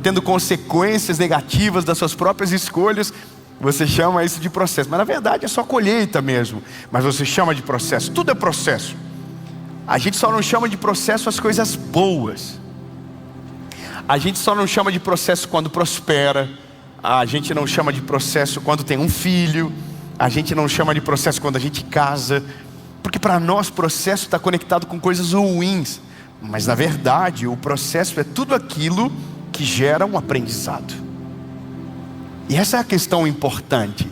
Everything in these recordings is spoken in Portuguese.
tendo consequências negativas das suas próprias escolhas, você chama isso de processo. Mas na verdade é só colheita mesmo. Mas você chama de processo. Tudo é processo. A gente só não chama de processo as coisas boas. A gente só não chama de processo quando prospera. A gente não chama de processo quando tem um filho. A gente não chama de processo quando a gente casa. Porque para nós processo está conectado com coisas ruins. Mas na verdade o processo é tudo aquilo que gera um aprendizado. E essa é a questão importante.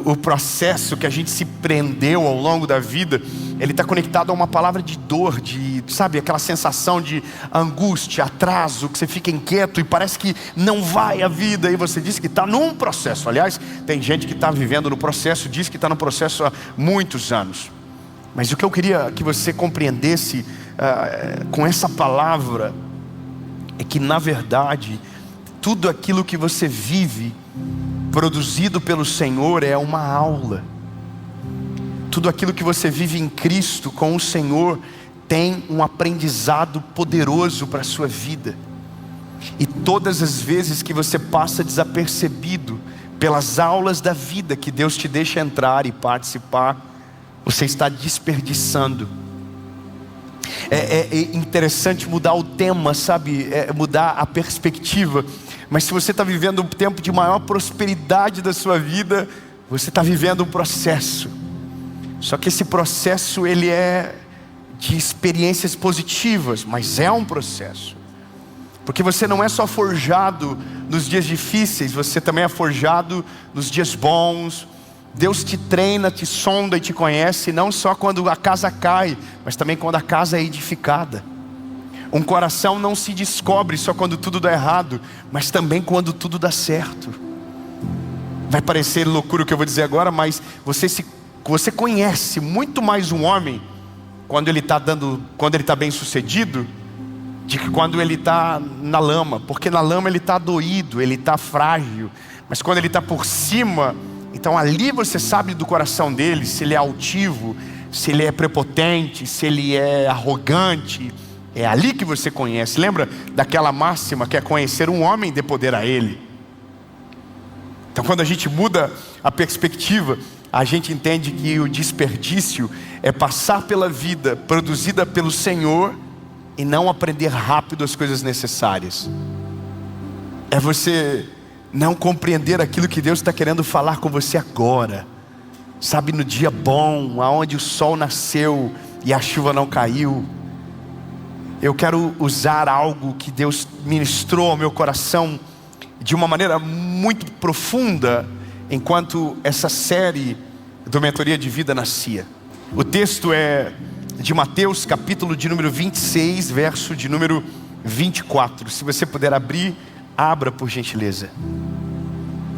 O processo que a gente se prendeu ao longo da vida, ele está conectado a uma palavra de dor, sabe, aquela sensação de angústia, atraso, que você fica inquieto e parece que não vai a vida, e você diz que está num processo. Aliás, tem gente que está vivendo no processo, diz que está no processo há muitos anos. Mas o que eu queria que você compreendesse com essa palavra é que na verdade tudo aquilo que você vive produzido pelo Senhor é uma aula. Tudo aquilo que você vive em Cristo com o Senhor tem um aprendizado poderoso para a sua vida. E todas as vezes que você passa desapercebido pelas aulas da vida que Deus te deixa entrar e participar, você está desperdiçando. É interessante mudar o tema, sabe? Mudar a perspectiva. Mas se você está vivendo um tempo de maior prosperidade da sua vida, você está vivendo um processo. Só que esse processo ele é de experiências positivas, mas é um processo. Porque você não é só forjado nos dias difíceis, você também é forjado nos dias bons. Deus te treina, te sonda e te conhece, não só quando a casa cai, mas também quando a casa é edificada. Um coração não se descobre só quando tudo dá errado, mas também quando tudo dá certo. Vai parecer loucura o que eu vou dizer agora, mas você conhece muito mais um homem quando ele está bem sucedido, de que quando ele está na lama. Porque na lama ele está doído, ele está frágil. Mas quando ele está por cima, então ali você sabe do coração dele, se ele é altivo, se ele é prepotente, se ele é arrogante. É ali que você conhece. Lembra daquela máxima que é conhecer um homem e dê poder a ele? Então quando a gente muda a perspectiva, a gente entende que o desperdício é passar pela vida produzida pelo Senhor e não aprender rápido as coisas necessárias. É você não compreender aquilo que Deus está querendo falar com você agora. Sabe, no dia bom, aonde o sol nasceu e a chuva não caiu. Eu quero usar algo que Deus ministrou ao meu coração de uma maneira muito profunda, enquanto essa série do Mentoria de Vida nascia. O texto é de Mateus, capítulo de número 26, verso de número 24. Se você puder abrir, abra por gentileza.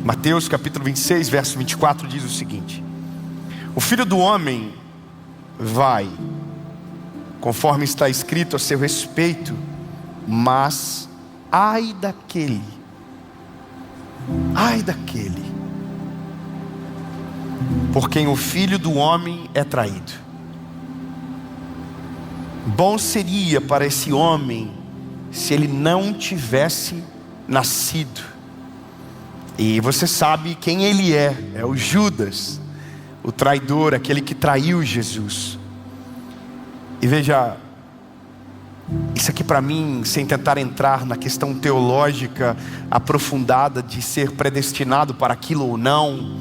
Mateus, capítulo 26, verso 24 diz o seguinte: o Filho do Homem vai, conforme está escrito a seu respeito, mas ai daquele por quem o Filho do Homem é traído. Bom seria para esse homem se ele não tivesse nascido. E você sabe quem ele é o Judas, o traidor, aquele que traiu Jesus. E veja, isso aqui para mim, sem tentar entrar na questão teológica aprofundada de ser predestinado para aquilo ou não,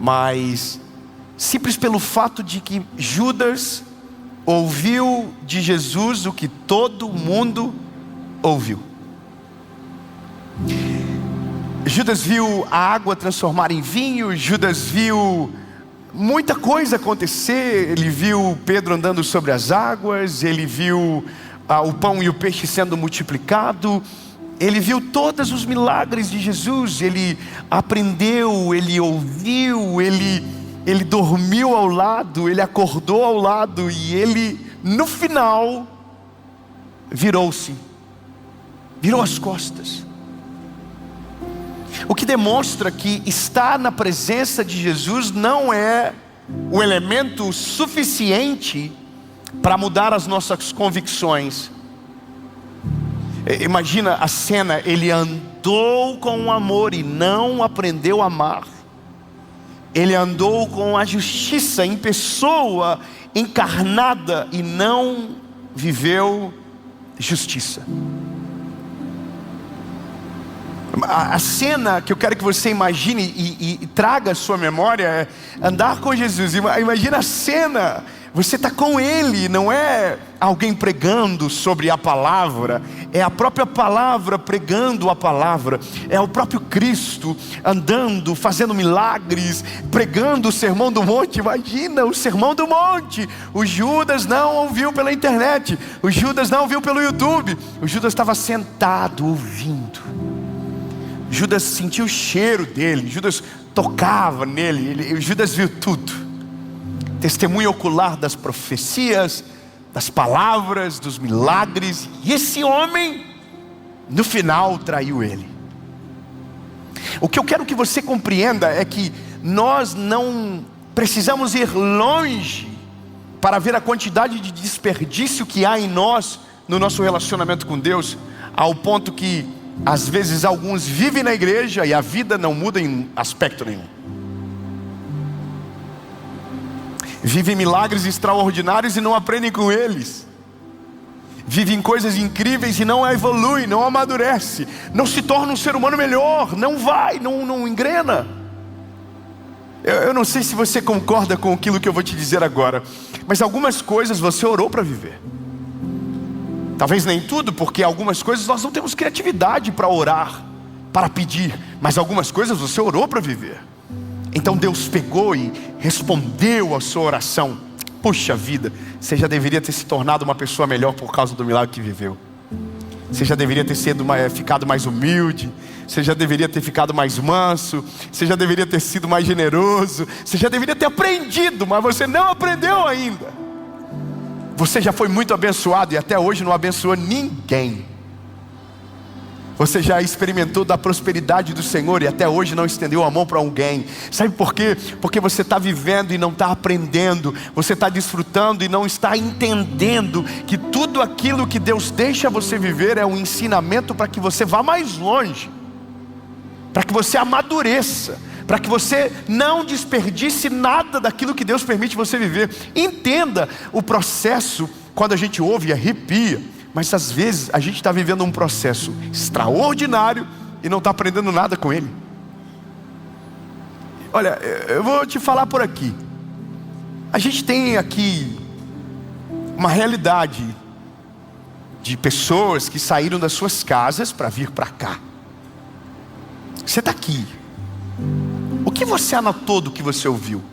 mas simples pelo fato de que Judas ouviu de Jesus o que todo mundo ouviu. Judas viu a água transformar em vinho, Judas viu muita coisa acontecer. Ele viu Pedro andando sobre as águas, ele viu o pão e o peixe sendo multiplicado, ele viu todos os milagres de Jesus, ele aprendeu, ele ouviu, ele dormiu ao lado, ele acordou ao lado, e ele no final virou as costas. O que demonstra que estar na presença de Jesus não é o elemento suficiente para mudar as nossas convicções. Imagina a cena, ele andou com o amor e não aprendeu a amar. Ele andou com a justiça em pessoa encarnada e não viveu justiça. A cena que eu quero que você imagine e traga à sua memória é andar com Jesus. Imagina a cena, você está com Ele, não é alguém pregando sobre a palavra, é a própria palavra pregando a palavra, é o próprio Cristo andando, fazendo milagres, pregando o Sermão do Monte. Imagina o Sermão do Monte. O Judas não ouviu pela internet, o Judas não ouviu pelo YouTube, o Judas estava sentado ouvindo. Judas sentiu o cheiro dele, Judas tocava nele, Judas viu tudo. Testemunho ocular das profecias, das palavras, dos milagres. E esse homem, no final, traiu ele. O que eu quero que você compreenda é que nós não precisamos ir longe para ver a quantidade de desperdício que há em nós, no nosso relacionamento com Deus, ao ponto que às vezes alguns vivem na igreja e a vida não muda em aspecto nenhum. Vivem milagres extraordinários e não aprendem com eles. Vivem coisas incríveis e não evoluem, não amadurece, não se torna um ser humano melhor, não engrena. Eu não sei se você concorda com aquilo que eu vou te dizer agora, mas algumas coisas você orou para viver. Talvez nem tudo, porque algumas coisas nós não temos criatividade para orar, para pedir, mas algumas coisas você orou para viver. Então Deus pegou e respondeu a sua oração. Puxa vida, você já deveria ter se tornado uma pessoa melhor por causa do milagre que viveu. Você já deveria ter ficado mais humilde, você já deveria ter ficado mais manso, você já deveria ter sido mais generoso, você já deveria ter aprendido, mas você não aprendeu ainda. Você já foi muito abençoado e até hoje não abençoou ninguém. Você já experimentou da prosperidade do Senhor e até hoje não estendeu a mão para alguém. Sabe por quê? Porque você está vivendo e não está aprendendo. Você está desfrutando e não está entendendo que tudo aquilo que Deus deixa você viver é um ensinamento para que você vá mais longe, para que você amadureça, para que você não desperdice nada daquilo que Deus permite você viver. Entenda o processo. Quando a gente ouve e arrepia, mas às vezes a gente está vivendo um processo extraordinário e não está aprendendo nada com ele. Olha, eu vou te falar por aqui. A gente tem aqui uma realidade de pessoas que saíram das suas casas para vir para cá. Você está aqui. O que você anotou do que você ouviu?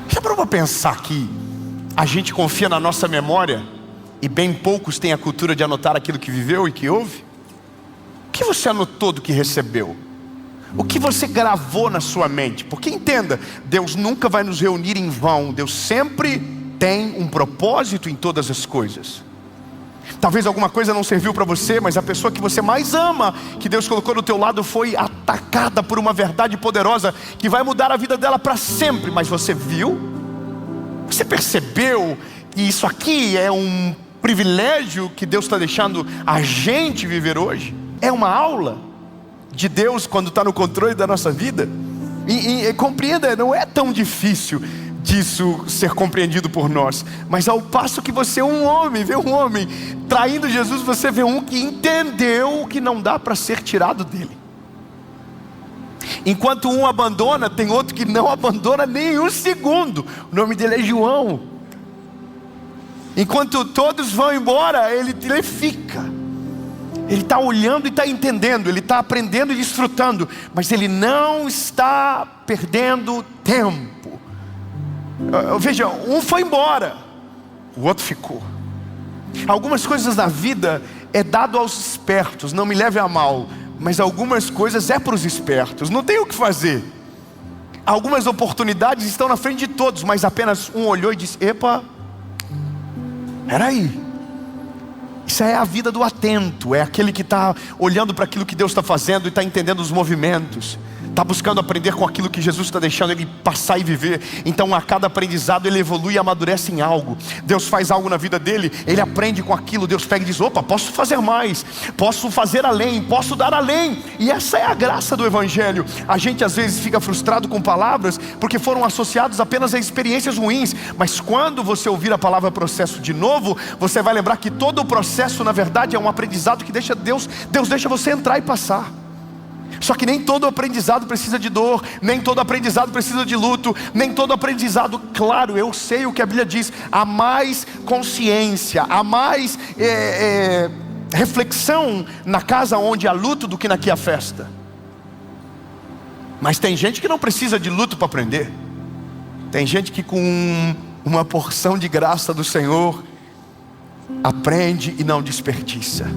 Já parou para pensar que a gente confia na nossa memória e bem poucos têm a cultura de anotar aquilo que viveu e que ouve? O que você anotou do que recebeu? O que você gravou na sua mente? Porque entenda, Deus nunca vai nos reunir em vão. Deus sempre tem um propósito em todas as coisas. Talvez alguma coisa não serviu para você, mas a pessoa que você mais ama, que Deus colocou do teu lado, foi atacada por uma verdade poderosa que vai mudar a vida dela para sempre. Mas você viu? Você percebeu que isso aqui é um privilégio que Deus está deixando a gente viver hoje? É uma aula de Deus quando está no controle da nossa vida. E compreenda, não é tão difícil disso ser compreendido por nós. Mas ao passo que você vê um homem traindo Jesus, você vê um que entendeu que não dá para ser tirado dele. Enquanto um abandona, tem outro que não abandona nem um segundo. O nome dele é João. Enquanto todos vão embora, ele fica. Ele está olhando e está entendendo, ele está aprendendo e desfrutando, mas ele não está perdendo tempo. Veja, um foi embora, o outro ficou. Algumas coisas na vida é dado aos espertos, não me leve a mal, mas algumas coisas é para os espertos, não tem o que fazer. Algumas oportunidades estão na frente de todos, mas apenas um olhou e disse: epa, peraí. Isso é a vida do atento, é aquele que está olhando para aquilo que Deus está fazendo e está entendendo os movimentos. está buscando aprender com aquilo que Jesus está deixando ele passar e viver. Então a cada aprendizado ele evolui e amadurece em algo. Deus faz algo na vida dele, ele aprende com aquilo. Deus pega e diz: opa, posso fazer mais, posso fazer além, posso dar além. E essa é a graça do Evangelho. A gente às vezes fica frustrado com palavras porque foram associados apenas a experiências ruins. Mas quando você ouvir a palavra processo de novo, você vai lembrar que todo o processo na verdade é um aprendizado que Deus deixa você entrar e passar. Só que nem todo aprendizado precisa de dor, nem todo aprendizado precisa de luto, nem todo aprendizado, claro, eu sei o que a Bíblia diz, há mais consciência, há mais reflexão na casa onde há luto do que na que há festa. Mas tem gente que não precisa de luto para aprender. Tem gente que com uma porção de graça do Senhor aprende e não desperdiça.